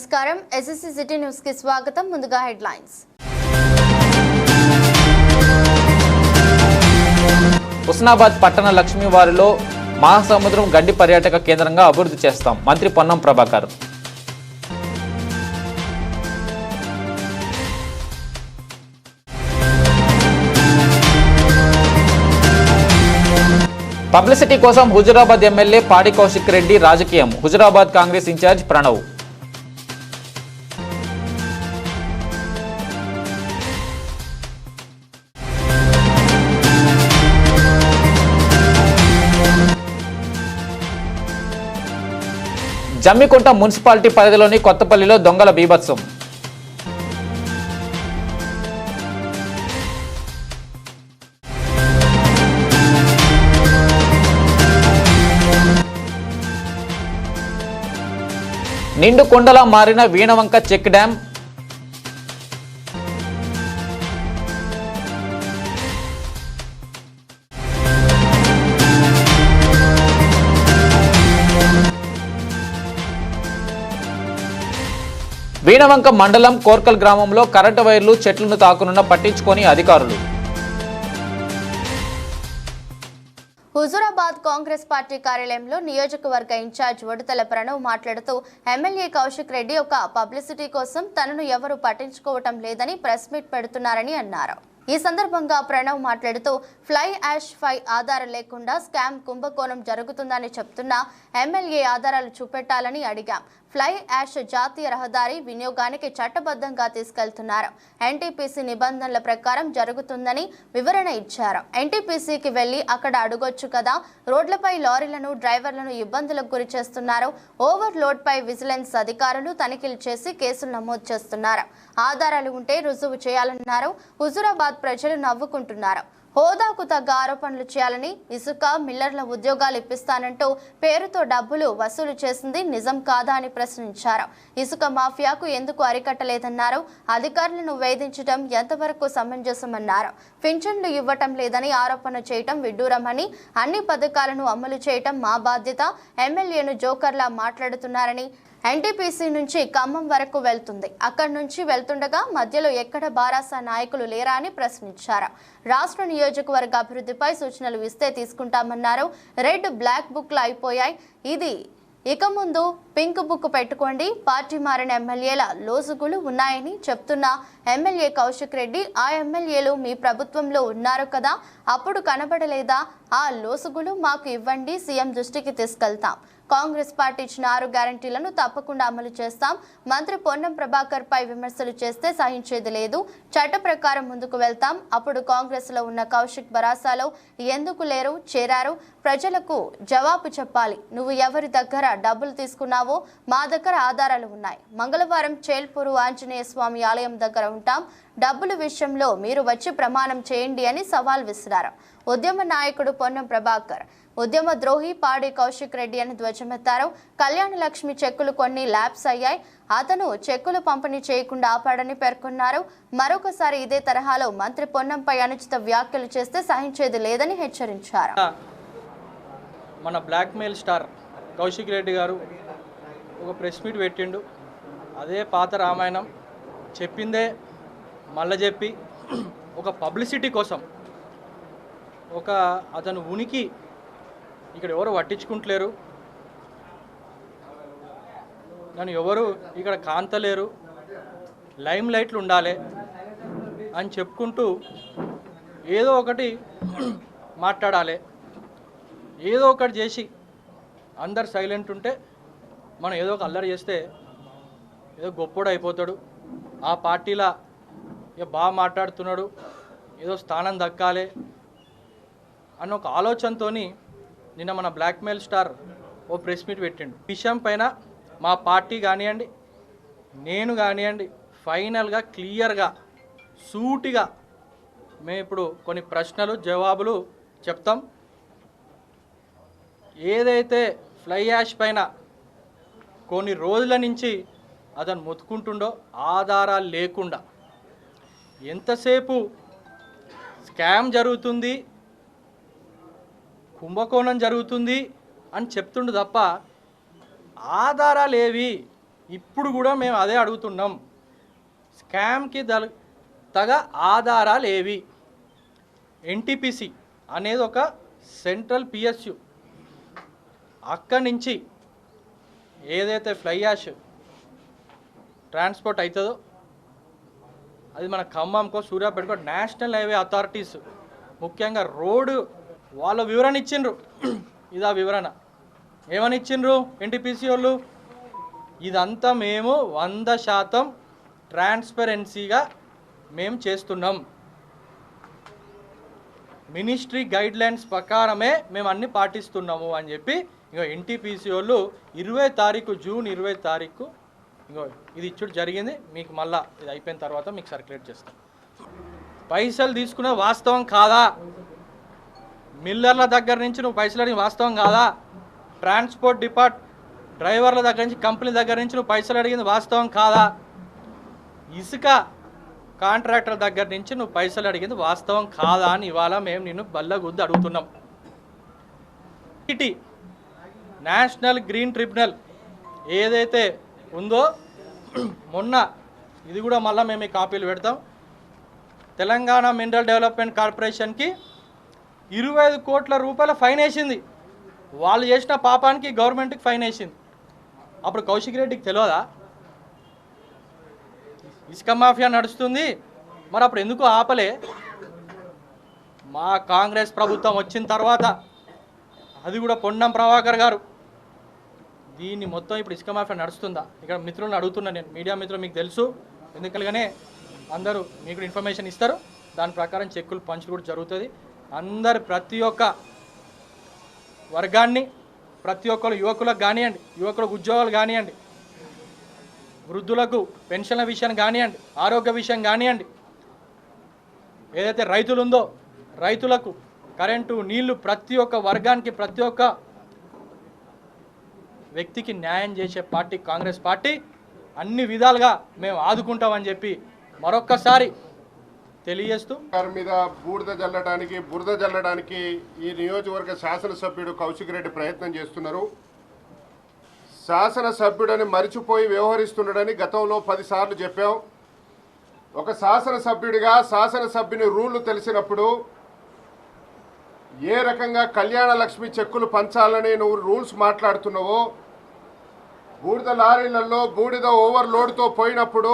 నమస్కారం SSC city news కి స్వాగతం. ముందుగా హెడ్లైన్స్. హుస్నాబాద్ పట్టణ లక్ష్మీవారిలో మహాసముద్రం గండి పర్యాటక కేంద్రంగా అభివృద్ధి చేస్తాం మంత్రి పొన్నం ప్రభాకర్. పబ్లిసిటీ కోసం హుజురాబాద్ ఎమ్మెల్యే పాడి కౌశిక్ రెడ్డి రాజకీయం. హుజురాబాద్ కాంగ్రెస్ ఇన్ఛార్జ్ ప్రణవ్. జమ్మికుంట మున్సిపాలిటీ పరిధిలోని కొత్తపల్లిలో దొంగల బీభత్సం. నిండు కొండలా మారిన వీణవంక చెక్ డ్యాం. వీణవంక మండలం కోర్కల్ గ్రామంలో కరెంటు వైర్లు చెట్లను తాకునున్న పట్టించుకొని అధికారులు. హుజూరాబాద్ కాంగ్రెస్ పార్టీ కార్యాలయంలో నియోజకవర్గ ఇన్ఛార్జ్ ఉడతల ప్రణవ్ మాట్లాడుతూ ఎమ్మెల్యే కౌశిక్ రెడ్డి ఒక పబ్లిసిటీ కోసం తనను ఎవరు పట్టించుకోవటం లేదని ప్రెస్ మీట్ పెడుతున్నారని అన్నారు. ఈ సందర్భంగా ప్రణవ్ మాట్లాడుతూ ఫ్లై యాష్ 5 ఆధారం లేకుండా స్కామ్ కుంభకోణం జరుగుతుందని చెప్తున్నా ఎమ్మెల్యే ఆధారాలు చూపెట్టాలని అడిగాం. ఫ్లై యాష్ జాతీయ రహదారి వినియోగానికి చట్టబద్ధంగా తీసుకెళ్తున్నారు. ఎన్టీపీసీ నిబంధనల ప్రకారం జరుగుతుందని వివరణ ఇచ్చారు. ఎన్టీపీసీకి వెళ్లి అక్కడ అడగొచ్చు కదా, రోడ్లపై లారీలను డ్రైవర్లను ఇబ్బందులకు గురి చేస్తున్నారు. ఓవర్లోడ్ పై విజిలెన్స్ అధికారులు తనిఖీలు చేసి కేసులు నమోదు చేస్తున్నారు. ఆధారాలు ఉంటే రుజువు చేయాలన్నారు. హుజూరాబాద్ ప్రజలు నవ్వుకుంటున్నారు. హోదాకు తగ్గ ఆరోపణలు చేయాలని, ఇసుక మిల్లర్ల ఉద్యోగాలు ఇప్పిస్తానంటూ పేరుతో డబ్బులు వసూలు చేసింది నిజం కాదా అని ప్రశ్నించారు. ఇసుక మాఫియాకు ఎందుకు అరికట్టలేదన్నారు. అధికారులను వేధించడం ఎంతవరకు సమంజసమన్నారు. పింఛన్లు ఇవ్వటం లేదని ఆరోపణ చేయటం విడ్డూరమని, అన్ని పథకాలను అమలు చేయటం మా బాధ్యత. ఎమ్మెల్యేను జోకర్లా మాట్లాడుతున్నారని, ఎన్టీపీసీ నుంచి ఖమ్మం వరకు వెళ్తుంది, అక్కడి నుంచి వెళ్తుండగా మధ్యలో ఎక్కడ బారాసా నాయకులు లేరా అని ప్రశ్నించారు. రాష్ట్ర నియోజకవర్గ అభివృద్ధిపై సూచనలు ఇస్తే తీసుకుంటామన్నారు. రెడ్ బ్లాక్ బుక్లు అయిపోయాయి, ఇది ఇక ముందు పింక్ బుక్ పెట్టుకోండి. పార్టీ మారిన ఎమ్మెల్యేల లోసుగులు ఉన్నాయని చెప్తున్న ఎమ్మెల్యే కౌశిక్ రెడ్డి, ఆ ఎమ్మెల్యేలు మీ ప్రభుత్వంలో ఉన్నారు కదా, అప్పుడు కనబడలేదా? ఆ లోసుగులు మాకు ఇవ్వండి, సీఎం దృష్టికి తీసుకెళ్తాం. కాంగ్రెస్ పార్టీ ఇచ్చిన 6 గ్యారంటీలను తప్పకుండా అమలు చేస్తాం. మంత్రి పొన్నం ప్రభాకర్ పై విమర్శలు చేస్తే సహించేది లేదు. చట్ట ప్రకారం ముందుకు వెళ్తాం. అప్పుడు కాంగ్రెస్ లో ఉన్న కౌశిక్ బరాసాలో ఎందుకు లేరు, చేరారు? ప్రజలకు జవాబు చెప్పాలి. నువ్వు ఎవరి దగ్గర డబ్బులు తీసుకున్నావో మా దగ్గర ఆధారాలు ఉన్నాయి. మంగళవారం చేల్పూరు ఆంజనేయ స్వామి ఆలయం దగ్గర ఉంటాం. డబ్బుల విషయంలో మీరు వచ్చి ప్రమాణం చేయండి అని సవాల్ విసిరారు. ఉద్యమ నాయకుడు పొన్నం ప్రభాకర్ ఉద్యమ ద్రోహి పాడి కౌశిక్ రెడ్డి అని ధ్వజమెత్తారు. కళ్యాణ లక్ష్మి చెక్కులు కొన్ని ల్యాబ్స్ అయ్యాయి, అతను చెక్కులు పంపిణీ చేయకుండా ఆపాడని పేర్కొన్నారు. మరొకసారి ఇదే తరహాలో మంత్రి పొన్నంపై అనుచిత వ్యాఖ్యలు చేస్తే సహించేది లేదని హెచ్చరించారు. మన బ్లాక్మెయిల్ స్టార్ కౌశిక్ రెడ్డి గారు ఒక ప్రెస్ మీట్ పెట్టిండు. అదే పాత రామాయణం చెప్పిందే మళ్ళీ చెప్పి ఒక పబ్లిసిటీ కోసం అతను ఉనికి ఇక్కడ ఎవరు పట్టించుకుంటలేరు, నన్ను ఎవరు ఇక్కడ కాంతలేరు, లైమ్ లైట్లు ఉండాలి అని చెప్పుకుంటూ ఏదో ఒకటి మాట్లాడాలి, ఏదో ఒకటి చేసి అందరు సైలెంట్ ఉంటే మనం ఏదో ఒక అల్లరి చేస్తే ఏదో గొప్పోడు అయిపోతాడు, ఆ పార్టీలా ఇక బాగా మాట్లాడుతున్నాడు, ఏదో స్థానం దక్కాలి అన్న ఒక ఆలోచనతో నిన్న మన బ్లాక్మెయిల్ స్టార్ ఓ ప్రెస్ మీట్ పెట్టిండు. విషయం పైన మా పార్టీ కానివ్వండి, నేను కానివ్వండి, ఫైనల్గా క్లియర్గా సూటిగా మేము ఇప్పుడు కొన్ని ప్రశ్నలు జవాబులు చెప్తాం. ఏదైతే ఫ్లై యాష్ పైన కొన్ని రోజుల నుంచి అతను మొత్తుకుంటుండో ఆధారాలు లేకుండా ఎంతసేపు స్కామ్ జరుగుతుంది, కుంభకోణం జరుగుతుంది అని చెప్తుండు తప్ప ఆధారాలు ఏవి, ఇప్పుడు కూడా మేము అదే అడుగుతున్నాం. స్కామ్కి తగ ఆధారాలు ఏవి? ఎన్టీపీసీ అనేది ఒక సెంట్రల్ పిఎస్యు, అక్కడి నుంచి ఏదైతే ఫ్లై యాష్ ట్రాన్స్పోర్ట్ అవుతుందో అది మన ఖమ్మంకో సూర్యాపేటకో నేషనల్ హైవే అథారిటీస్ ముఖ్యంగా రోడ్డు వాళ్ళ వివరణ ఇచ్చిండ్రు. ఇదా వివరణ ఏమని ఇచ్చిండ్రు ఎన్టీపీసీ వాళ్ళు? ఇదంతా మేము 100% ట్రాన్స్పరెన్సీగా మేము చేస్తున్నాం, మినిస్ట్రీ గైడ్లైన్స్ ప్రకారమే మేము అన్ని పాటిస్తున్నాము అని చెప్పి ఇంకో ఎన్టీపీసీ వాళ్ళు 20 తారీఖు జూన్ 20 తారీఖు ఇంకో ఇది ఇచ్చుడు జరిగింది. మీకు మళ్ళీ ఇది అయిపోయిన తర్వాత మీకు సర్క్యులేట్ చేస్తాం. పైసలు తీసుకునే వాస్తవం కాదా? మిల్లర్ల దగ్గర నుంచి నువ్వు పైసలు అడిగిన వాస్తవం కాదా? ట్రాన్స్పోర్ట్ డ్రైవర్ల దగ్గర నుంచి కంపెనీ దగ్గర నుంచి నువ్వు పైసలు అడిగింది వాస్తవం కాదా? ఇసుక కాంట్రాక్టర్ దగ్గర నుంచి నువ్వు పైసలు అడిగింది వాస్తవం కాదా అని ఇవాళ మేము నిన్ను బల్లగుద్ది అడుగుతున్నాం. నేషనల్ గ్రీన్ ట్రిబ్యునల్ ఏదైతే ఉందో మొన్న ఇది కూడా మళ్ళీ మేము ఈ కాపీలు పెడతాం. తెలంగాణ మినరల్ డెవలప్మెంట్ కార్పొరేషన్కి 25 కోట్ల రూపాయల ఫైన్ వేసింది. వాళ్ళు చేసిన పాపానికి గవర్నమెంట్కి ఫైన్ వేసింది. అప్పుడు కౌశిక్ రెడ్డికి తెలియదా ఇసుక మాఫియా నడుస్తుంది? మరి అప్పుడు ఎందుకు ఆపలే? మా కాంగ్రెస్ ప్రభుత్వం వచ్చిన తర్వాత అది కూడా పొన్నం ప్రభాకర్ గారు దీన్ని మొత్తం ఇప్పుడు ఇసుక మాఫియా నడుస్తుందా? ఇక్కడ మిత్రులను అడుగుతున్నా నేను, మీడియా మిత్రులు మీకు తెలుసు, ఎందుకనగానే అందరూ మీకు ఇన్ఫర్మేషన్ ఇస్తారు, దాని ప్రకారం చెక్కులు పంచులు కూడా జరుగుతుంది. అందరు ప్రతి ఒక్క వర్గాన్ని ప్రతి ఒక్కరు యువకులకు కానివ్వండి, యువకులకు ఉద్యోగాలు కానివ్వండి, వృద్ధులకు పెన్షన్ల విషయం కానివ్వండి, ఆరోగ్య విషయం కానివ్వండి, ఏదైతే రైతులు ఉందో రైతులకు కరెంటు నీళ్లు ప్రతి ఒక్క వర్గానికి ప్రతి ఒక్క వ్యక్తికి న్యాయం చేసే పార్టీ కాంగ్రెస్ పార్టీ. అన్ని విధాలుగా మేము ఆదుకుంటామని చెప్పి మరొక్కసారి తెలియజేస్తూ గారి మీద బురద జల్లడానికి ఈ నియోజకవర్గ శాసనసభ్యుడు కౌశిక్ రెడ్డి ప్రయత్నం చేస్తున్నారు. శాసనసభ్యుడని మరిచిపోయి వ్యవహరిస్తున్నాడని గతంలో 10 సార్లు చెప్పాం. ఒక శాసనసభ్యుడిగా శాసనసభ్యుని రూళ్లు తెలిసినప్పుడు ఏ రకంగా కళ్యాణ లక్ష్మి చెక్కులు పంచాలని నువ్వు రూల్స్ మాట్లాడుతున్నావో, బూడిద లారీలలో బూడిద ఓవర్లోడ్తో పోయినప్పుడు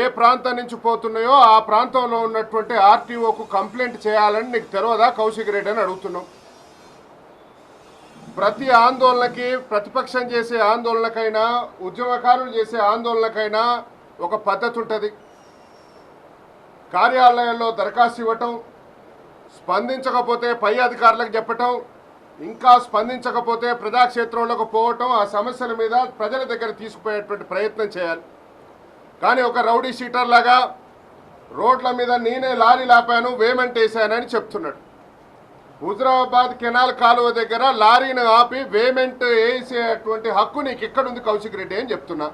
ఏ ప్రాంతం నుంచి పోతున్నాయో ఆ ప్రాంతంలో ఉన్నటువంటి ఆర్టీఓకు కంప్లైంట్ చేయాలని నీకు తెలియదా కౌశిక్ రెడ్డి అని అడుగుతున్నాం. ప్రతి ఆందోళనకి, ప్రతిపక్షం చేసే ఆందోళనకైనా ఉద్యమకారులు చేసే ఆందోళనకైనా ఒక పద్ధతి ఉంటుంది. కార్యాలయాల్లో దరఖాస్తు ఇవ్వటం, స్పందించకపోతే పై అధికారులకు చెప్పటం, ఇంకా స్పందించకపోతే ప్రజాక్షేత్రంలోకి పోవటం, ఆ సమస్యల మీద ప్రజల దగ్గర తీసుకుపోయేటువంటి ప్రయత్నం చేయాలి. కానీ ఒక రౌడీ షీటర్ లాగా రోడ్ల మీద నేనే లారీ లాపాను వేమెంట్ వేసానని చెప్తున్నాడు. హుజరాబాద్ కెనాల్ కాలువ దగ్గర లారీని ఆపి వేమెంట్ వేసేటువంటి హక్కు నీకు ఎక్కడుంది కౌశిక్ రెడ్డి అని చెప్తున్నా.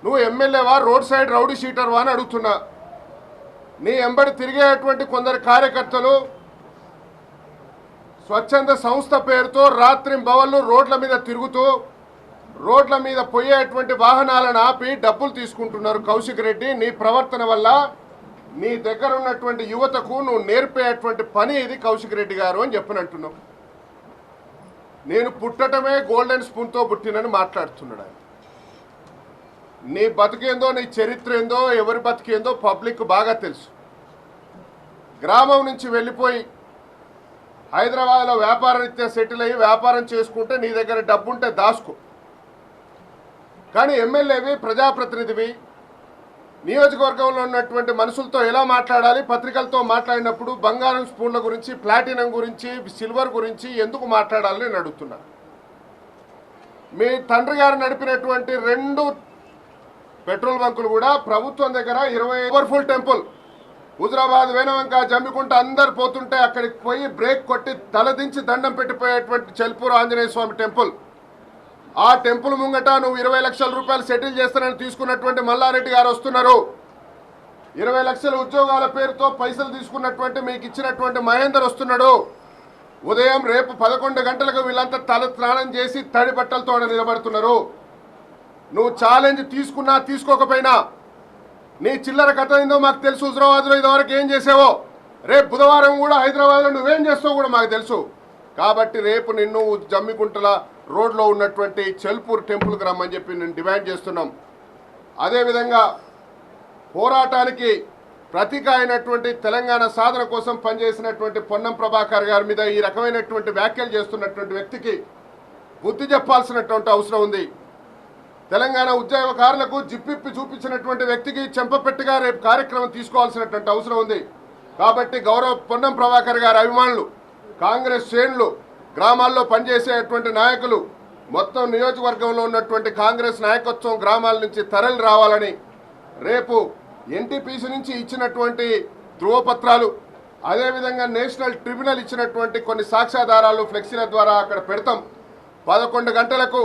నువ్వు ఎమ్మెల్యేవా రోడ్ సైడ్ రౌడీ షీటర్వా అని అడుగుతున్నా. నీ ఎంబడి తిరిగేటువంటి కొందరు కార్యకర్తలు స్వచ్ఛంద సంస్థ పేరుతో రాత్రింబవళ్ళు రోడ్ల మీద తిరుగుతూ రోడ్ల మీద పోయేటువంటి వాహనాలను ఆపి డబ్బులు తీసుకుంటున్నారు. కౌశిక్ రెడ్డి, నీ ప్రవర్తన వల్ల నీ దగ్గర ఉన్నటువంటి యువతకు నువ్వు నేర్పేటువంటి పని ఇది కౌశిక్ రెడ్డి గారు అని చెప్పనంటున్నావు. నేను పుట్టటమే గోల్డెన్ స్పూన్తో పుట్టినని మాట్లాడుతున్నాడు ఆయన. నీ బతికేందో, నీ చరిత్ర ఏందో, ఎవరి బతికేందో పబ్లిక్ బాగా తెలుసు. గ్రామం నుంచి వెళ్ళిపోయి హైదరాబాద్లో వ్యాపారరీత్యా సెటిల్ అయ్యి వ్యాపారం చేసుకుంటే నీ దగ్గర డబ్బుంటే దాచుకో. కానీ ఎమ్మెల్యేవి, ప్రజాప్రతినిధివి, నియోజకవర్గంలో ఉన్నటువంటి మనుషులతో ఎలా మాట్లాడాలి, పత్రికలతో మాట్లాడినప్పుడు బంగారం స్పూన్ల గురించి, ప్లాటినం గురించి, సిల్వర్ గురించి ఎందుకు మాట్లాడాలని నేను అడుగుతున్నా. మీ తండ్రి గారు నడిపినటువంటి 2 పెట్రోల్ బంకులు కూడా ప్రభుత్వం దగ్గర 20 పవర్ఫుల్ టెంపుల్, హుజరాబాద్, వేనవంక, జమ్మికుంట అందరు పోతుంటే అక్కడికి పోయి బ్రేక్ కొట్టి తలదించి దండం పెట్టిపోయేటువంటి చెల్పూరు ఆంజనేయ స్వామి టెంపుల్. ఆ టెంపుల్ ముంగట నువ్వు 20 లక్షల రూపాయలు సెటిల్ చేస్తానని తీసుకున్నటువంటి మల్లారెడ్డి గారు వస్తున్నారు. 20 లక్షల ఉద్యోగాల పేరుతో పైసలు తీసుకున్నటువంటి మీకు ఇచ్చినటువంటి మహేందర్ వస్తున్నాడు. ఉదయం రేపు 11 గంటలకు వీళ్ళంతా తల స్నానం చేసి తడి బట్టలతో నిలబడుతున్నారు. నువ్వు ఛాలెంజ్ తీసుకున్నా తీసుకోకపోయినా నీ చిల్లర కథ ఏందో మాకు తెలుసు. హుజరాబాద్లో ఇదివరకు ఏం చేసావో, రేపు బుధవారం కూడా హైదరాబాద్లో నువ్వేం చేస్తావు కూడా మాకు తెలుసు. కాబట్టి రేపు నిన్ను జమ్మికుంటల రోడ్లో ఉన్నటువంటి చెల్పూర్ టెంపుల్కి రమ్మని చెప్పి నేను డిమాండ్ చేస్తున్నాం. అదేవిధంగా పోరాటానికి ప్రతీక అయినటువంటి తెలంగాణ సాధన కోసం పనిచేసినటువంటి పొన్నం ప్రభాకర్ గారి మీద ఈ రకమైనటువంటి వ్యాఖ్యలు చేస్తున్నటువంటి వ్యక్తికి బుద్ధి చెప్పాల్సినటువంటి అవసరం ఉంది. తెలంగాణ ఉద్యమకారులకు జిప్పిప్పి చూపించినటువంటి వ్యక్తికి చెంపపెట్టుగా రేపు కార్యక్రమం తీసుకోవాల్సినటువంటి అవసరం ఉంది. కాబట్టి గౌరవ పొన్నం ప్రభాకర్ గారి అభిమానులు, కాంగ్రెస్ శ్రేణులు, గ్రామాల్లో పనిచేసేటువంటి నాయకులు, మొత్తం నియోజకవర్గంలో ఉన్నటువంటి కాంగ్రెస్ నాయకత్వం గ్రామాల నుంచి తరలి రావాలని, రేపు ఎన్టీపీసీ నుంచి ఇచ్చినటువంటి ధృవపత్రాలు, అదేవిధంగా నేషనల్ ట్రిబ్యునల్ ఇచ్చినటువంటి కొన్ని సాక్ష్యాధారాలు ఫ్లెక్సీల ద్వారా అక్కడ పెడతాం. 11 గంటలకు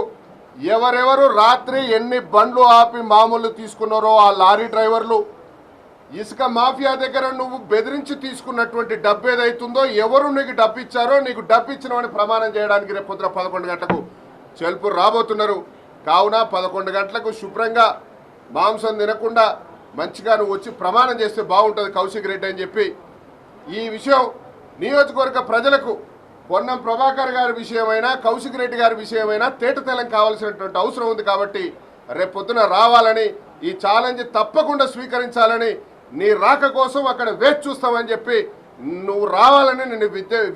ఎవరెవరు రాత్రి ఎన్ని బండ్లు ఆపి మామూలు తీసుకున్నారో ఆ లారీ డ్రైవర్లు, ఇసుక మాఫియా దగ్గర నువ్వు బెదిరించి తీసుకున్నటువంటి డబ్బు ఏదైతుందో, ఎవరు నీకు డబ్బు ఇచ్చారో, నీకు డబ్బు ఇచ్చినవని ప్రమాణం చేయడానికి రేపు పొద్దున 11 గంటలకు చెల్పూరు రాబోతున్నారు. కావున 11 గంటలకు శుభ్రంగా మాంసం తినకుండా మంచిగా నువ్వు వచ్చి ప్రమాణం చేస్తే బాగుంటుంది కౌశిక్ రెడ్డి అని చెప్పి, ఈ విషయం నియోజకవర్గ ప్రజలకు పొన్నం ప్రభాకర్ గారి విషయమైనా కౌశిక్ రెడ్డి గారి విషయమైనా తేటతెల్లం కావాల్సినటువంటి అవసరం ఉంది. కాబట్టి రేపు పొద్దున రావాలని, ఈ ఛాలెంజ్ తప్పకుండా స్వీకరించాలని, నీ రాక కోసం అక్కడ వేచి చూస్తామని చెప్పి నువ్వు రావాలని నేను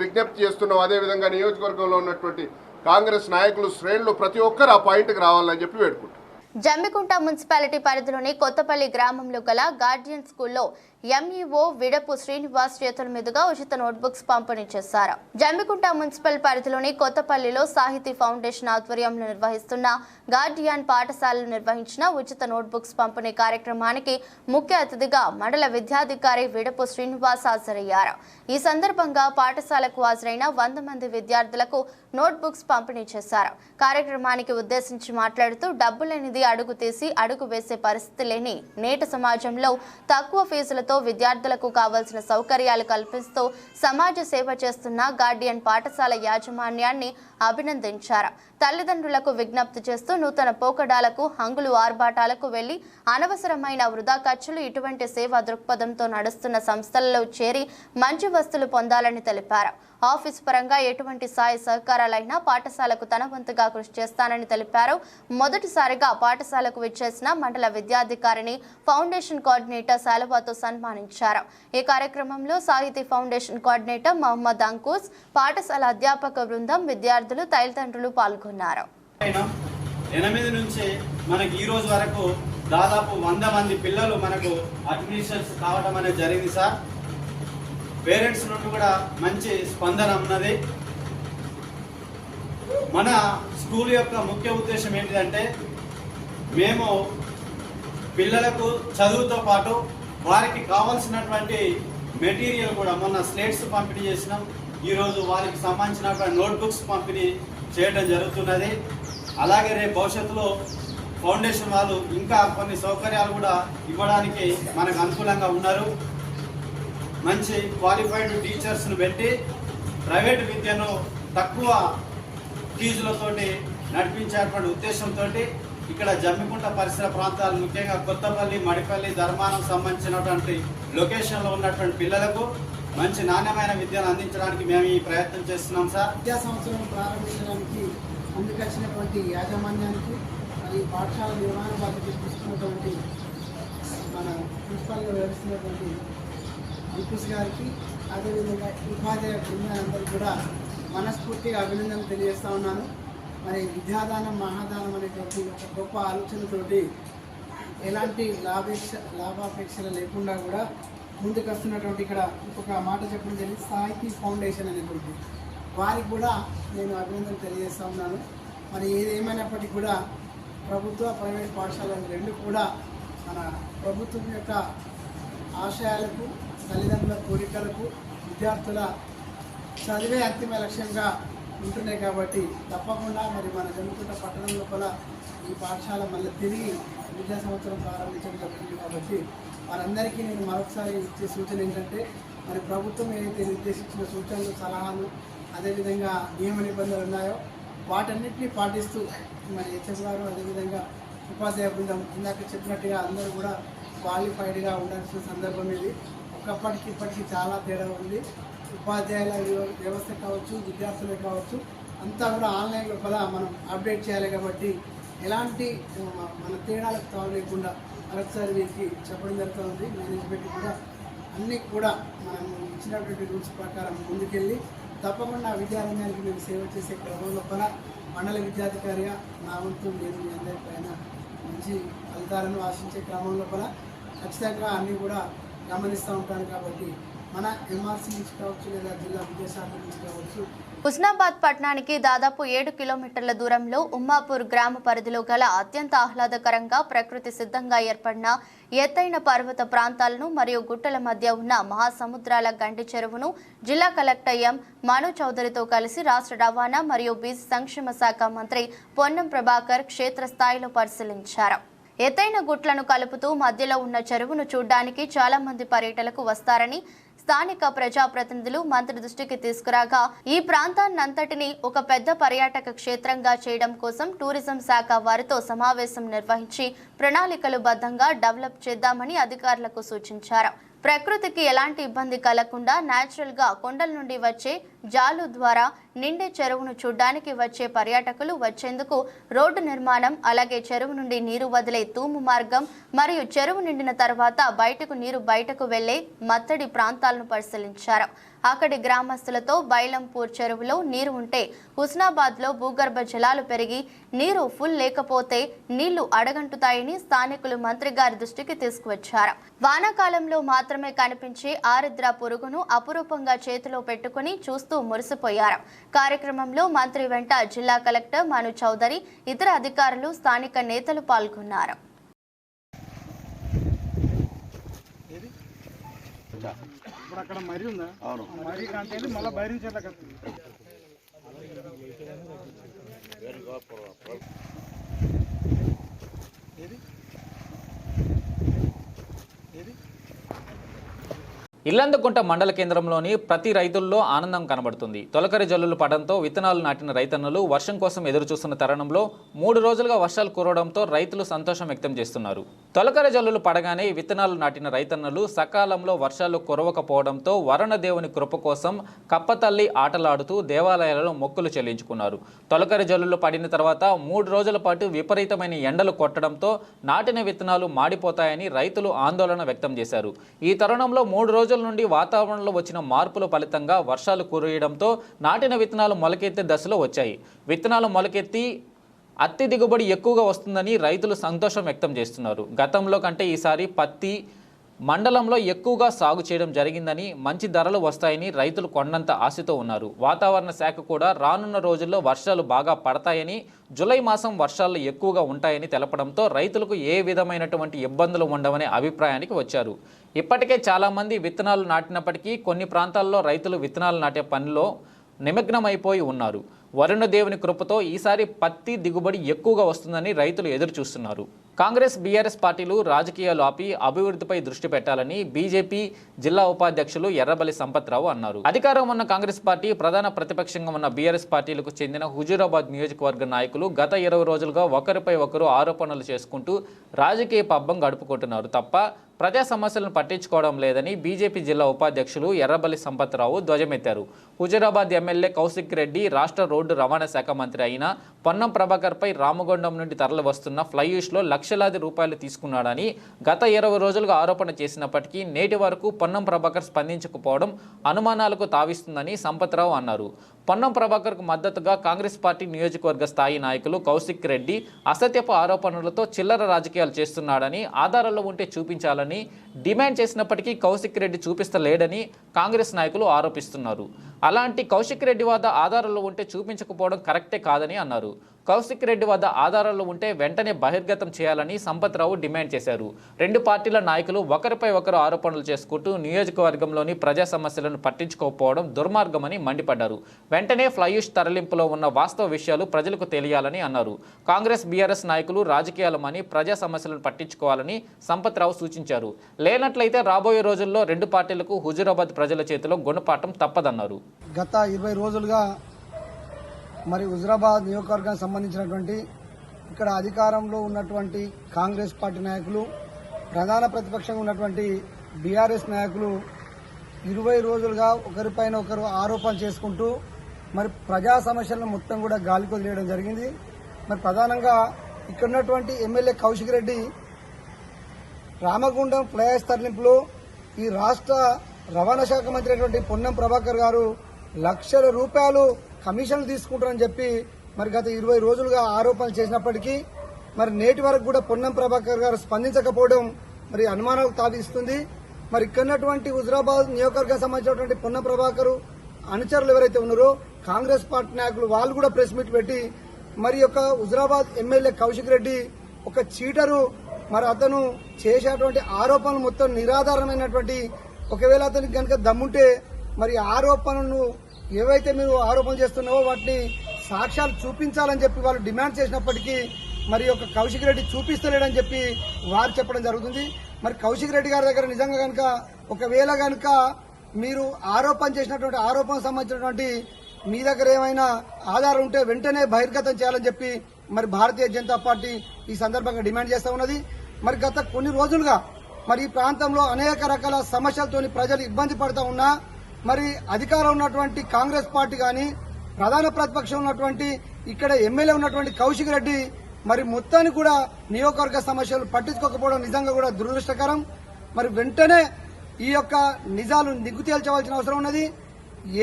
విజ్ఞప్తి చేస్తున్నావు. అదేవిధంగా నియోజకవర్గంలో ఉన్నటువంటి కాంగ్రెస్ నాయకులు, శ్రేణులు ప్రతి ఒక్కరు ఆ పాయింట్కి రావాలని చెప్పి వేడుకుంటున్నాను. జమ్మికుంట మున్సిపాలిటీ పరిధిలోని కొత్తపల్లి గ్రామంలో గల గార్డియన్ స్కూల్లో ఎంఈఓ విడపు శ్రీనివాస్ చేతుల మీదుగా ఉచిత నోట్బుక్స్ పంపిణీ చేశారు. జమ్మికుంట మున్సిపల్ పరిధిలోని కొత్తపల్లిలో సాహితీ ఫౌండేషన్ ఆధ్వర్యంలో నిర్వహిస్తున్న గార్డియన్ పాఠశాలలో నిర్వహించిన ఉచిత నోట్బుక్స్ పంపిణీ కార్యక్రమానికి ముఖ్య అతిథిగా మండల విద్యాధికారి విడపు శ్రీనివాస్ హాజరయ్యారు. ఈ సందర్భంగా పాఠశాలకు హాజరైన 100 మంది విద్యార్థులకు నోట్బుక్స్ పంపిణీ చేశారు. కార్యక్రమానికి ఉద్దేశించి మాట్లాడుతూ డబ్బు లేనిది అడుగు తీసి అడుగు వేసే పరిస్థితి లేని నేటి సమాజంలో తక్కువ ఫీజులతో విద్యార్థులకు కావాల్సిన సౌకర్యాలు కల్పిస్తూ సమాజ సేవ చేస్తున్న గార్డియన్ పాఠశాల యాజమాన్యాన్ని అభినందించారు. తల్లిదండ్రులకు విజ్ఞప్తి చేస్తూ నూతన పోకడాలకు, హంగులు ఆర్భాటాలకు వెళ్లి అనవసరమైన వృధా ఖర్చులు, ఇటువంటి సేవా దృక్పథంతో నడుస్తున్న సంస్థలలో చేరి మంచి వస్తువులు పొందాలని తెలిపారు. ఆఫీస్ పరంగా ఎటువంటి సాయ సహకారాలైనా పాఠశాలకు తన వంతుగా కృషి చేస్తానని తెలిపారు. మొదటిసారిగా పాఠశాలకు విచ్చేసిన మండల విద్యాధికారిని ఫౌండేషన్ కోఆర్డినేటర్ శాలువాతో సన్మానించారు. ఈ కార్యక్రమంలో సాహితీ ఫౌండేషన్ కోఆర్డినేటర్ మహమ్మద్ అంకుస్, పాఠశాల అధ్యాపక బృందం, విద్యార్థులు, తల్లిదండ్రులు పాల్గొన్నారు. 8 నుంచి మనకి ఈ రోజు వరకు దాదాపు 100 మంది పిల్లలు మనకు అడ్మిషన్స్ కావడం అనేది జరిగింది సార్. పేరెంట్స్ నుండి కూడా మంచి స్పందన ఉన్నది. మన స్కూల్ యొక్క ముఖ్య ఉద్దేశం ఏంటిదంటే, మేము పిల్లలకు చదువుతో పాటు వారికి కావాల్సినటువంటి మెటీరియల్ కూడా మొన్న స్లేట్స్ పంపిణీ చేసినాం. ఈరోజు వారికి సంబంధించినటువంటి నోట్బుక్స్ పంపిణీ చేయడం జరుగుతున్నది. అలాగే రేపు భవిష్యత్తులో ఫౌండేషన్ వాళ్ళు ఇంకా కొన్ని సౌకర్యాలు కూడా ఇవ్వడానికి మనకు అనుకూలంగా ఉన్నారు. మంచి క్వాలిఫైడ్ టీచర్స్ను పెట్టి ప్రైవేట్ విద్యను తక్కువ ఫీజులతోటి నడిపించేటువంటి ఉద్దేశంతో ఇక్కడ జమ్మికుంట పరిసర ప్రాంతాలు, ముఖ్యంగా కొత్తపల్లి, మడిపల్లి, ధర్మానం సంబంధించినటువంటి లొకేషన్లో ఉన్నటువంటి పిల్లలకు మంచి నాణ్యమైన విద్యను అందించడానికి మేము ఈ ప్రయత్నం చేస్తున్నాం సార్. విద్యా సంవత్సరం ప్రారంభించడానికి ముందుకొచ్చినటువంటి యాజమాన్యానికి, మరి పాఠశాల నిర్వహణ బాధ్యత తీసుకున్నటువంటి మన ప్రిన్సిపల్గా వ్యవహరిస్తున్నటువంటి అంకుష్ గారికి, అదేవిధంగా ఉపాధ్యాయ బృందాలందరికీ కూడా మనస్ఫూర్తిగా అభినందనలు తెలియజేస్తూ ఉన్నాను. మరి విద్యాదానం మహాదానం అనేటువంటి ఒక గొప్ప ఆలోచనతోటి ఎలాంటి లాభాపేక్షలు లేకుండా కూడా ముందుకు వస్తున్నటువంటి, ఇక్కడ ఇంకొక మాట చెప్పడం జరిగింది, సాహితీ ఫౌండేషన్ అనేటువంటి వారికి కూడా నేను అభినందనలు తెలియజేస్తూ ఉన్నాను. మరి ఏదేమైనప్పటికీ కూడా ప్రభుత్వ, ప్రైవేట్ పాఠశాలలు రెండు కూడా మన ప్రభుత్వం యొక్క ఆశయాలకు, తల్లిదండ్రుల కోరికలకు, విద్యార్థుల చదివే అంతిమ లక్ష్యంగా ఉంటున్నాయి. కాబట్టి తప్పకుండా మరి మన జమ్మికుంట పట్టణం లోపల ఈ పాఠశాల మళ్ళీ తిరిగి విద్యా సంవత్సరం ప్రారంభించడం జరుగుతుంది. కాబట్టి వారందరికీ నేను మరొకసారి ఇచ్చే సూచన ఏంటంటే, మరి ప్రభుత్వం ఏదైతే నిర్దేశించిన సూచనలు, సలహాలు, అదేవిధంగా నియమ నిబంధనలు ఉన్నాయో వాటన్నిటిని పాటిస్తూ మరి హెచ్ఎం గారు, అదేవిధంగా ఉపాధ్యాయ బృందం ఇందాక చెప్పినట్టుగా అందరూ కూడా క్వాలిఫైడ్గా ఉండాల్సిన సందర్భం ఇది. ఒకప్పటికి ఇప్పటికీ చాలా తేడా ఉంది. ఉపాధ్యాయుల వ్యవస్థ కావచ్చు, విద్యార్థులే కావచ్చు, అంతా కూడా ఆన్లైన్ లోపల మనం అప్డేట్ చేయాలి. కాబట్టి ఎలాంటి మన తేడాలకు తావు లేకుండా మరొకసారి వీరికి చెప్పడం జరుగుతుంది. మేనేజ్మెంట్ కూడా అన్నీ కూడా మనం ఇచ్చినటువంటి రూల్స్ ప్రకారం ముందుకెళ్ళి తప్పకుండా విద్యారంగానికి మేము సేవ చేసే క్రమం లోపల మండల విద్యాధికారిగా నా వంతు నేను మీ అందరిపైన మంచి ఫలితాలను ఆశించే క్రమం లోపల ఖచ్చితంగా అన్నీ కూడా గమనిస్తూ ఉంటాను. కాబట్టి మన ఎంఆర్సీ నుంచి కావచ్చు లేదా జిల్లా విద్యాశాఖ నుంచి కావచ్చు, హుస్నాబాద్ పట్టణానికి దాదాపు 7 కిలోమీటర్ల దూరంలో ఉమ్మాపూర్ గ్రామ పరిధిలో గల అత్యంత ఆహ్లాదకరంగా ప్రకృతి సిద్ధంగా ఏర్పడిన ఎత్తైన పర్వత ప్రాంతాలను మరియు గుట్టల మధ్య ఉన్న మహాసముద్రాల గండి చెరువును జిల్లా కలెక్టర్ ఎం మను చౌదరితో కలిసి రాష్ట్ర రవాణా మరియు బీసీ సంక్షేమ శాఖ మంత్రి పొన్నం ప్రభాకర్ క్షేత్రస్థాయిలో పరిశీలించారు. ఎత్తైన గుట్లను కలుపుతూ మధ్యలో ఉన్న చెరువును చూడ్డానికి చాలా మంది పర్యటకులు వస్తారని స్థానిక ప్రజాప్రతినిధులు మంత్రి దృష్టికి తీసుకురాగా ఈ ప్రాంతాన్నంతటినీ ఒక పెద్ద పర్యాటక క్షేత్రంగా చేయడం కోసం టూరిజం శాఖ వారితో సమావేశం నిర్వహించి ప్రణాళికలు బద్ధంగా డెవలప్ చేద్దామని అధికారులకు సూచించారు. ప్రకృతికి ఎలాంటి ఇబ్బంది కలగకుండా న్యాచురల్ గా కొండల నుండి వచ్చే జాలు ద్వారా నిండే చెరువును చూడ్డానికి వచ్చే పర్యాటకులు వచ్చేందుకు రోడ్డు నిర్మాణం, అలాగే చెరువు నుండి నీరు వదిలే తూము మార్గం మరియు చెరువు నిండిన తర్వాత నీరు బయటకు వెళ్లే మత్తడి ప్రాంతాలను పరిశీలించారు. అక్కడి గ్రామస్తులతో బైలంపూర్ చెరువులో నీరు ఉంటే హుస్నాబాద్ లో భూగర్భ జలాలు పెరిగి నీరు ఫుల్ లేకపోతే నీళ్లు అడగంటుతాయని స్థానికులు మంత్రి గారి దృష్టికి తీసుకువచ్చారు. వానాకాలంలో మాత్రమే కనిపించే ఆరిద్ర పురుగును అపురూపంగా చేతిలో పెట్టుకుని చూస్తూ మురిసిపోయారు. కార్యక్రమంలో మంత్రి వెంట జిల్లా కలెక్టర్ మను చౌదరి, ఇతర అధికారులు, స్థానిక నేతలు పాల్గొన్నారు. ఇప్పుడు అక్కడ మరీ ఉందా? మరీ కంటే మళ్ళీ బయట చెట్ల ఇల్లందుకుంట మండల కేంద్రంలోని ప్రతి రైతుల్లో ఆనందం కనబడుతుంది. తొలకరి జల్లులు పడడంతో విత్తనాలు నాటిన రైతన్నలు వర్షం కోసం ఎదురుచూస్తున్న తరుణంలో 3 రోజులుగా వర్షాలు కురవడంతో రైతులు సంతోషం వ్యక్తం చేస్తున్నారు. తొలకరి జల్లులు పడగానే విత్తనాలు నాటిన రైతన్నలు సకాలంలో వర్షాలు కురవకపోవడంతో వరుణ దేవుని కృప కోసం కప్పతల్లి ఆటలాడుతూ దేవాలయాలలో మొక్కులు చెల్లించుకున్నారు. తొలకరి జల్లులు పడిన తర్వాత 3 రోజుల పాటు విపరీతమైన ఎండలు కొట్టడంతో నాటిన విత్తనాలు మాడిపోతాయని రైతులు ఆందోళన వ్యక్తం చేశారు. ఈ తరుణంలో 3 రోజుల నుండి వాతావరణంలో వచ్చిన మార్పుల ఫలితంగా వర్షాలు కురియడంతో నాటిన విత్తనాలు మొలకెత్తే దశలో వచ్చాయి. విత్తనాలు మొలకెత్తి అత్తి దిగుబడి ఎక్కువగా వస్తుందని రైతులు సంతోషం వ్యక్తం చేస్తున్నారు. గతంలో కంటే ఈసారి పత్తి మండలంలో ఎక్కువగా సాగు చేయడం జరిగిందని, మంచి ధరలు వస్తాయని రైతులు కొండంత ఆశతో ఉన్నారు. వాతావరణ శాఖ కూడా రానున్న రోజుల్లో వర్షాలు బాగా పడతాయని, జూలై మాసం వర్షాలు ఎక్కువగా ఉంటాయని తెలపడంతో రైతులకు ఏ విధమైనటువంటి ఇబ్బందులు ఉండవనే అభిప్రాయానికి వచ్చారు. ఇప్పటికే చాలామంది విత్తనాలు నాటినప్పటికీ కొన్ని ప్రాంతాల్లో రైతులు విత్తనాలు నాటే పనిలో నిమగ్నమైపోయి ఉన్నారు. వరుణ దేవుని కృపతో ఈసారి పత్తి దిగుబడి ఎక్కువగా వస్తుందని రైతులు ఎదురు చూస్తున్నారు. కాంగ్రెస్, బీఆర్ఎస్ పార్టీలు రాజకీయాలు ఆపి అభివృద్ధిపై దృష్టి పెట్టాలని బీజేపీ జిల్లా ఉపాధ్యక్షులు ఎర్రబెల్లి సంపత్రావు అన్నారు. అధికారం ఉన్న కాంగ్రెస్ పార్టీ, ప్రధాన ప్రతిపక్షంగా ఉన్న బీఆర్ఎస్ పార్టీలకు చెందిన హుజూరాబాద్ నియోజకవర్గ నాయకులు గత 20 రోజులుగా ఒకరిపై ఒకరు ఆరోపణలు చేసుకుంటూ రాజకీయ పబ్బం గడుపుకుంటున్నారు తప్ప ప్రజా సమస్యలను పట్టించుకోవడం లేదని బీజేపీ జిల్లా ఉపాధ్యక్షులు ఎర్రబెల్లి సంపత్రావు ధ్వజమెత్తారు. హుజూరాబాద్ ఎమ్మెల్యే కౌశిక్ రెడ్డి, రాష్ట్ర రోడ్డు రవాణా శాఖ మంత్రి అయిన పొన్నం ప్రభాకర్పై రామగుండం నుండి తరలి వస్తున్న ఫ్లైయూష్లో లక్షలాది రూపాయలు తీసుకున్నాడని గత 20 రోజులుగా ఆరోపణ చేసినప్పటికీ నేటి వరకు పొన్నం ప్రభాకర్ స్పందించకపోవడం అనుమానాలకు తావిస్తుందని సంపత్రావు అన్నారు. పొన్నం ప్రభాకర్కు మద్దతుగా కాంగ్రెస్ పార్టీ నియోజకవర్గ స్థాయి నాయకులు కౌశిక్ రెడ్డి అసత్యపు ఆరోపణలతో చిల్లర రాజకీయాలు చేస్తున్నాడని, ఆధారాలు ఉంటే చూపించాలని డిమాండ్ చేసినప్పటికీ కౌశిక్ రెడ్డి చూపిస్తలేడని కాంగ్రెస్ నాయకులు ఆరోపిస్తున్నారు. అలాంటి కౌశిక్ రెడ్డి వద్ద ఆధారాలు ఉంటే చూపించకపోవడం కరెక్టే కాదని అన్నారు. కౌశిక్ రెడ్డి వద్ద ఆధారాలు ఉంటే వెంటనే బహిర్గతం చేయాలని సంపత్రావు డిమాండ్ చేశారు. 2 పార్టీల నాయకులు ఒకరిపై ఒకరు ఆరోపణలు చేసుకుంటూ నియోజకవర్గంలోని ప్రజా సమస్యలను పట్టించుకోకపోవడం దుర్మార్గమని మండిపడ్డారు. వెంటనే ఫ్లైయూష్ తరలింపులో ఉన్న వాస్తవ విషయాలు ప్రజలకు తెలియాలని అన్నారు. కాంగ్రెస్, బీఆర్ఎస్ నాయకులు రాజకీయాలమని ప్రజా సమస్యలను పట్టించుకోవాలని సంపత్రావు సూచించారు. లేనట్లయితే రాబోయే రోజుల్లో 2 పార్టీలకు హుజూరాబాద్ ప్రజల చేతిలో గుణపాఠం తప్పదన్నారు. గత 20 రోజులుగా మరి హుజూరాబాద్ నియోజకవర్గానికి సంబంధించినటువంటి ఇక్కడ అధికారంలో ఉన్నటువంటి కాంగ్రెస్ పార్టీ నాయకులు, ప్రధాన ప్రతిపక్షంగా ఉన్నటువంటి బీఆర్ఎస్ నాయకులు 20 రోజులుగా ఒకరిపైన ఒకరు ఆరోపణలు చేసుకుంటూ మరి ప్రజా సమస్యలను మొత్తం కూడా గాలికి వదిలేయడం జరిగింది. మరి ప్రధానంగా ఇక్కడ ఉన్నటువంటి ఎమ్మెల్యే కౌశిక్ రెడ్డి రామగుండం ఫ్లైఓవర్ తరలింపులో ఈ రాష్ట్ర రవాణా శాఖ మంత్రి అయినటువంటి పొన్నం ప్రభాకర్ గారు లక్షల రూపాయలు కమిషన్లు తీసుకుంటారని చెప్పి మరి గత 20 రోజులుగా ఆరోపణలు చేసినప్పటికీ మరి నేటి వరకు కూడా పొన్నం ప్రభాకర్ గారు స్పందించకపోవడం మరి అనుమానాలకు తావిస్తుంది. మరి ఇక్కడున్నటువంటి హుజురాబాద్ నియోజకవర్గం సంబంధించినటువంటి పొన్నం ప్రభాకర్ అనుచరులు ఎవరైతే ఉన్నారో కాంగ్రెస్ పార్టీ నాయకులు వాళ్ళు కూడా ప్రెస్ మీట్ పెట్టి మరి యొక్క హుజురాబాద్ ఎమ్మెల్యే కౌశిక్ రెడ్డి ఒక చీటరు, మరి అతను చేసేటువంటి ఆరోపణలు మొత్తం నిరాధారమైనటువంటి, ఒకవేళ అతనికి కనుక దమ్ముంటే మరి ఆరోపణలను ఏవైతే మీరు ఆరోపణలు చేస్తున్నావో వాటిని సాక్ష్యాలు చూపించాలని చెప్పి వాళ్ళు డిమాండ్ చేసినప్పటికీ మరి యొక్క కౌశిక్ రెడ్డి చూపిస్తలేడని చెప్పి వారు చెప్పడం జరుగుతుంది. మరి కౌశిక్ రెడ్డి గారి దగ్గర నిజంగా కనుక ఒకవేళ కనుక మీరు ఆరోపణ చేసినటువంటి ఆరోపణ సంబంధించినటువంటి మీ దగ్గర ఏమైనా ఆధారం ఉంటే వెంటనే బహిర్గతం చేయాలని చెప్పి మరి భారతీయ జనతా పార్టీ ఈ సందర్భంగా డిమాండ్ చేస్తా ఉన్నది. మరి గత కొన్ని రోజులుగా మరి ఈ ప్రాంతంలో అనేక రకాల సమస్యలతోని ప్రజలు ఇబ్బంది పడుతూ ఉన్నా మరి అధికారం ఉన్నటువంటి కాంగ్రెస్ పార్టీ కానీ ప్రధాన ప్రతిపక్షం ఉన్నటువంటి ఇక్కడ ఎమ్మెల్యే ఉన్నటువంటి కౌశిక్ రెడ్డి మరి మొత్తాన్ని కూడా నియోజకవర్గ సమస్యలు పట్టించుకోకపోవడం నిజంగా కూడా దురదృష్టకరం. మరి వెంటనే ఈ యొక్క నిజాలు నిగ్గు తేల్చవలసిన అవసరం ఉన్నది.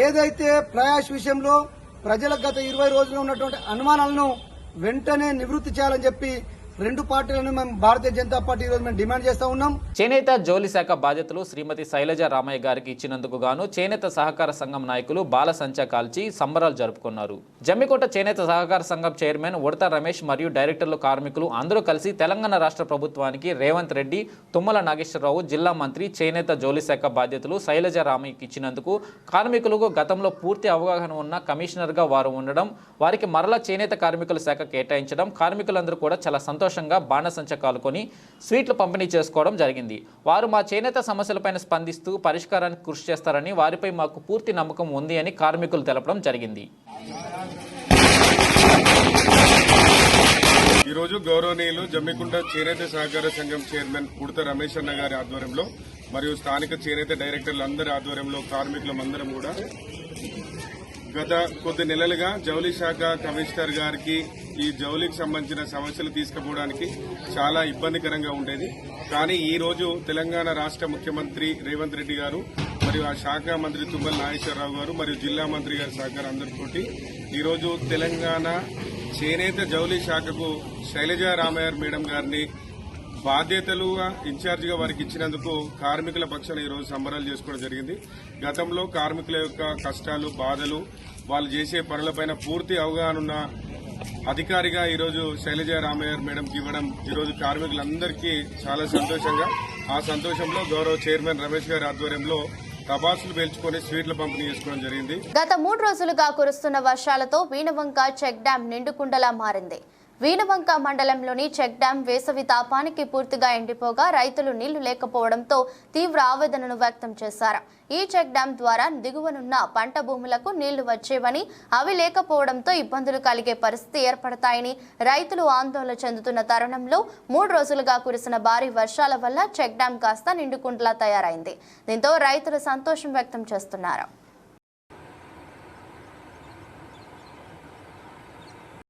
ఏదైతే ప్రయాస్ విషయంలో ప్రజలకు గత 20 రోజుల్లో ఉన్నటువంటి అనుమానాలను వెంటనే నివృత్తి చేయాలని చెప్పి రెండు పార్టీలను మేము భారతీయ జనతా పార్టీ ఈరోజు మేము డిమాండ్ చేస్తా ఉన్నాం. చేనేత జౌలి శాఖ బాధ్యతలు శ్రీమతి శైలజ రామయ్య గారికి ఇచ్చినందుకు గాను చేనేత సహకార సంఘం నాయకులు బాల సంచా కాల్చి సంబరాలు జరుపుకున్నారు. జమ్మికోట చేనేత సహకార సంఘం చైర్మన్ ఉడత రమేష్ మరియు డైరెక్టర్లు కార్మికులు అందరూ కలిసి తెలంగాణ రాష్ట్ర ప్రభుత్వానికి రేవంత్ రెడ్డి, తుమ్మల నాగేశ్వరరావు, జిల్లా మంత్రి చేనేత జౌలి శాఖ బాధ్యతలు శైలజ రామయ్యకి ఇచ్చినందుకు కార్మికులకు గతంలో పూర్తి అవగాహన ఉన్న కమిషనర్గా వారు ఉండడం, వారికి మరలా చేనేత కార్మికుల శాఖ కేటాయించడం, కార్మికులందరూ కూడా చాలా సంతోషంగా బాణసంచ కాలుకొని స్వీట్లు పంపిణీ చేసుకోవడం జరిగింది. వారు మా చేనేత సమస్యలపైన స్పందిస్తూ పరిష్కారానికి కృషి చేస్తారని, వారిపై మాకు పూర్తి నమ్మకం ఉంది అని కార్మికులు తెలపడం జరిగింది. ఈరోజు గౌరవనీయులు జమ్మికుంట చేనేత సహకార సంఘం చైర్మన్ ఉడత రమేష్ అన్న గారి ఆధ్వర్యంలో మరియు స్థానిక చేనేత డైరెక్టర్లు అందరి ఆధ్వర్యంలో కార్మికులందరం కూడా గత కొద్ది నెలలుగా జౌలి శాఖ కమిషనర్ గారికి ఈ జౌలికి సంబంధించిన సమస్యలు తీసుకుపోవడానికి చాలా ఇబ్బందికరంగా ఉండేది. కానీ ఈ రోజు తెలంగాణ రాష్ట్ర ముఖ్యమంత్రి రేవంత్ రెడ్డి గారు మరియు ఆ శాఖ మంత్రి తుమ్మల నాగేశ్వరరావు గారు మరియు జిల్లా మంత్రి గారి సహకారం అందరితోటి ఈరోజు తెలంగాణ చేనేత జౌలి శాఖకు శైలజ రామయ్య మేడం గారిని బాధ్యతలుగా ఇన్ఛార్జిగా వారికి ఇచ్చినందుకు కార్మికుల పక్షాన ఈరోజు సంబరాలు చేసుకోవడం జరిగింది. గతంలో కార్మికుల యొక్క కష్టాలు, బాధలు, వాళ్ళు చేసే పనులపైన పూర్తి అవగాహన ఉన్న అధికారిగా ఈరోజు శైలజ రామయ్య మేడంకి ఇవ్వడం ఈరోజు కార్మికులందరికీ చాలా సంతోషంగా, ఆ సంతోషంలో గౌరవ చైర్మన్ రమేష్ గారి ఆధ్వర్యంలో టపాసులు పేల్చుకొని స్వీట్లు పంపిణీ చేసుకోవడం జరిగింది. గత 3 రోజులుగా కురుస్తున్న వర్షాలతో వీణవంక చెక్ డ్యాం నిండుకుండలా మారింది. వీణవంక మండలంలోని చెక్ డ్యాం వేసవి తాపానికి పూర్తిగా ఎండిపోగా రైతులు నీళ్లు లేకపోవడంతో తీవ్ర ఆవేదనను వ్యక్తం చేశారు. ఈ చెక్ డ్యాం ద్వారా దిగువనున్న పంట భూములకు నీళ్లు వచ్చేవని, అవి లేకపోవడంతో ఇబ్బందులు కలిగే పరిస్థితి ఏర్పడతాయని రైతులు ఆందోళన చెందుతున్న తరుణంలో 3 రోజులుగా కురిసిన భారీ వర్షాల వల్ల చెక్ డ్యాం కాస్త నిండుకుండలా తయారైంది. దీంతో రైతులు సంతోషం వ్యక్తం చేస్తున్నారు.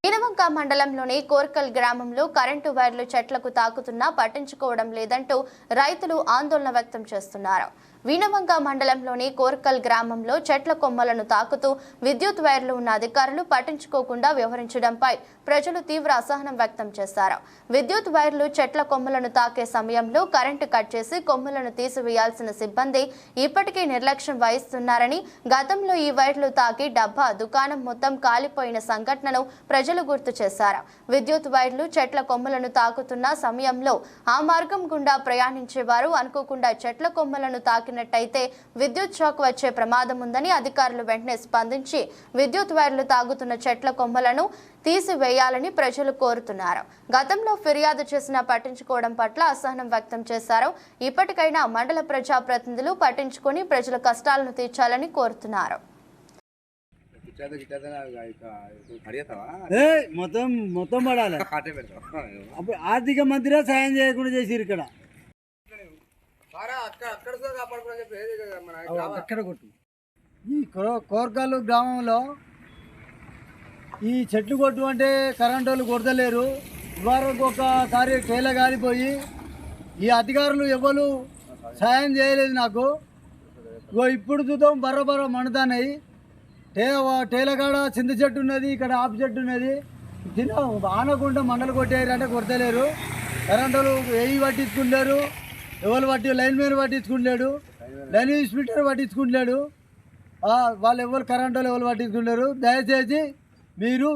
వీణవంక మండలంలోని కోర్కల్ గ్రామంలో కరెంటు వైర్లు చెట్లకు తాకుతున్నా పట్టించుకోవడం లేదంటూ రైతులు ఆందోళన వ్యక్తం చేస్తున్నారు. వీణవంక మండలంలోని కోర్కల్ గ్రామంలో చెట్ల కొమ్మలను తాకుతూ విద్యుత్ వైర్లు ఉన్న అధికారులు పట్టించుకోకుండా వ్యవహరించడంపై ప్రజలు తీవ్ర అసహనం వ్యక్తం చేశారు. విద్యుత్ వైర్లు చెట్ల కొమ్మలను తాకే సమయంలో కరెంటు కట్ చేసి కొమ్మలను తీసివేయాల్సిన సిబ్బంది ఇప్పటికీ నిర్లక్ష్యం వహిస్తున్నారని, గతంలో ఈ వైర్లు తాకి డబ్బా దుకాణం మొత్తం కాలిపోయిన సంఘటనను ప్రజలు గుర్తు చేశారు. విద్యుత్ వైర్లు చెట్ల కొమ్మలను తాకుతున్న సమయంలో ఆ మార్గం గుండా ప్రయాణించేవారు అనుకోకుండా చెట్ల కొమ్మలను తాకినట్టయితే విద్యుత్ షాక్ వచ్చే ప్రమాదం ఉందని అధికారులు వెంటనే స్పందించి విద్యుత్ వైర్లు తాగుతున్న చెట్ల కొమ్మలను తీసివేయాలని ప్రజలు కోరుతున్నారు. గతంలో ఫిర్యాదు చేసినా పట్టించుకోవడం పట్ల అసహనం వ్యక్తం చేశారు. ఇప్పటికైనా మండల ప్రజాప్రతినిధులు పట్టించుకొని ప్రజల కష్టాలను తీర్చాలని కోరుతున్నారు. మొత్తం మొత్తం పడాలి. అప్పుడు ఆర్థిక మంత్రి సాయం చేయకుండా చేసిరు ఇక్కడ. అక్కడ కొట్టు. ఈ కోర్కల్ గ్రామంలో ఈ చెట్లు కొట్టు అంటే కరెంటు వాళ్ళు కొడతలేరు. ఇవారకు ఒకసారి టేల కాలిపోయి ఈ అధికారులు ఎవరు సాయం చేయలేదు నాకు. ఇప్పుడు చూద్దాం బర్ర మండుతాయి. టేలకాడ చింత చెట్టు ఉన్నది, ఇక్కడ ఆపు చెట్టు ఉన్నది. చిన్న ఆనకుండా మండలు కొట్టేయారు అంటే కొడతలేరు. కరెంటులు వెయ్యి పట్టించుకుంటారు, ఎవరు లైన్ మ్యాన్ పట్టించుకుంటాడు, లైన్ ఇన్స్పెక్టర్ పట్టించుకుంటాడు. వాళ్ళు ఎవరు కరెంటు వాళ్ళు ఎవరు పట్టించుకుంటారు. దయచేసి మీరు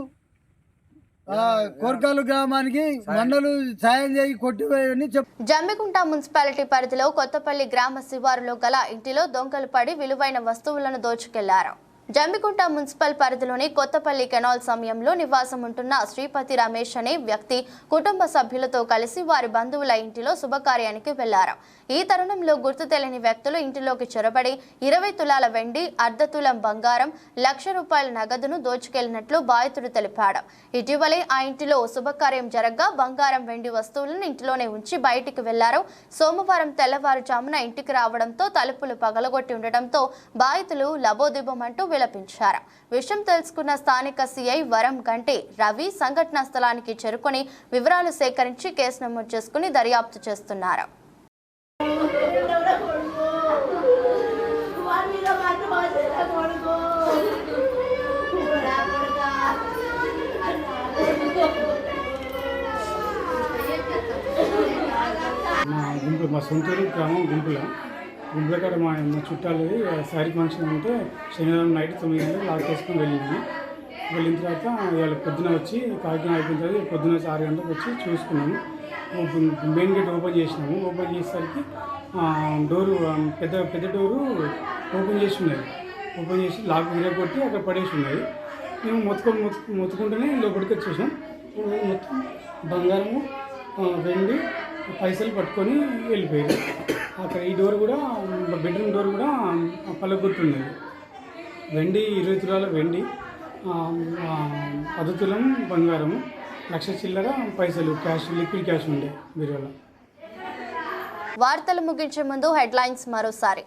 కోర్కాలు గ్రామానికి మండలు సాయం చేయి కొట్టివేయని జమ్మికుంట మున్సిపాలిటీ పరిధిలో కొత్తపల్లి గ్రామ శివారులో గల ఇంటిలో దొంగలు పడి విలువైన వస్తువులను దోచుకెళ్లారు. జమ్మికుంట మున్సిపల్ పరిధిలోని కొత్తపల్లి కెనాల్ సమయంలో నివాసం ఉంటున్న శ్రీపతి రమేష్ అనే వ్యక్తి కుటుంబ సభ్యులతో కలిసి వారి బంధువుల ఇంటిలో శుభకార్యానికి వెళ్లారు. ఈ తరుణంలో గుర్తు తెలియని వ్యక్తులు ఇంటిలోకి చొరబడి 20 తులాల వెండి, అర్ధ తులం బంగారం, ₹1,00,000 నగదును దోచుకెళ్లినట్లు బాధితుడు తెలిపాడు. ఇటీవలే ఆ ఇంటిలో శుభకార్యం జరగ్గా బంగారం, వెండి వస్తువులను ఇంటిలోనే ఉంచి బయటికి వెళ్లారు. సోమవారం తెల్లవారుజామున ఇంటికి రావడంతో తలుపులు పగలగొట్టి ఉండటంతో బాధితులు లబోదిబమంటూ విలపించారు. విషయం తెలుసుకున్న స్థానిక సిఐ వరం గంటే రవి సంఘటనా స్థలానికి చేరుకొని వివరాలు సేకరించి కేసు నమోదు చేసుకుని దర్యాప్తు చేస్తున్నారు. మా సొంతూరు గ్రామం గుంపుల కాడ మా చుట్టాలు సారీ ఫంక్షన్ ఉంటే శనివారం నైట్ 9 గంటలకు లాక్ చేసుకుని వెళ్ళింది. వెళ్ళిన తర్వాత ఇవాళ పొద్దున వచ్చి కార్యక్రమం అయిపోయిన తర్వాత పొద్దున 6 గంటలకు వచ్చి చూసుకున్నాము. మెయిన్ గేట్ ఓపెన్ చేసినాము. ఓపెన్ చేసేసరికి డోరు పెద్ద డోరు ఓపెన్ చేసి ఉన్నది. ఓపెన్ చేసి లాక్ విరగొట్టి అక్కడ పడేసి ఉన్నది. మేము మొత్తుకుంటూనే లోపలికి వచ్చేసాం. మొత్తం బంగారము, వెండి, పైసలు పట్టుకొని వెళ్ళిపోయారు. అక్కడ ఈ డోర్ కూడా బెడ్రూమ్ డోర్ కూడా పలగొట్టున్నది. వెండి 20 తులాల వెండి, 10 తులం బంగారము, 1,00,000 చిల్లర పైసలు క్యాష్, లిక్విడ్ క్యాష్ ఉండే బీరువాలో. వార్తలు ముగించే ముందు హెడ్లైన్స్ మరోసారి.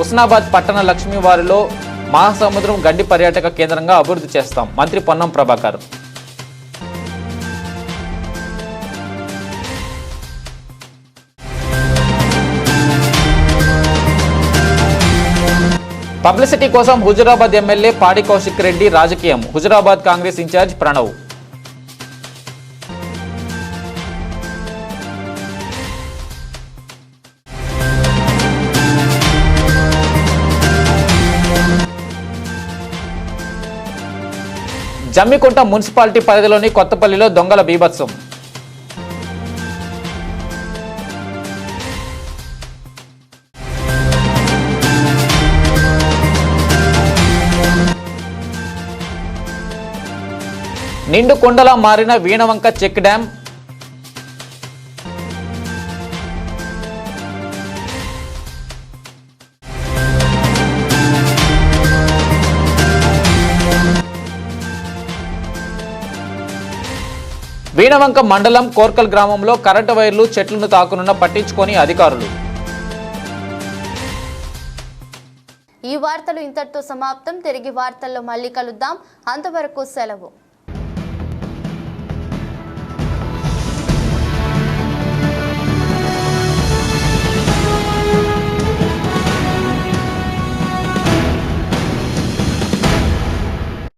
హుస్నాబాద్ పట్టణ లక్ష్మీవారిలో మహాసముద్రం గడ్డి పర్యాటక కేంద్రంగా అభివృద్ధి చేస్తాం, మంత్రి పొన్నం ప్రభాకర్. పబ్లిసిటీ కోసం హుజురాబాద్ ఎమ్మెల్యే పాడి కౌశిక్ రెడ్డి రాజకీయం, హుజురాబాద్ కాంగ్రెస్ ఇన్ఛార్జ్ ప్రణవ్. జమ్మికుంట మున్సిపాలిటీ పరిధిలోని కొత్తపల్లిలో దొంగల బీభత్సం. నిండు కొండలా మారిన వీణవంక చెక్ డ్యాం. వీణవంక మండలం కోర్కల్ గ్రామంలో కరెంటు వైర్లు చెట్లను తాకునున్న పట్టించుకొని అధికారులు. ఈ వార్తలు ఇంతటితో సమాప్తం. తిరిగి వార్తల్లో మళ్ళీ కలుద్దాం. అంతవరకు సెలవు.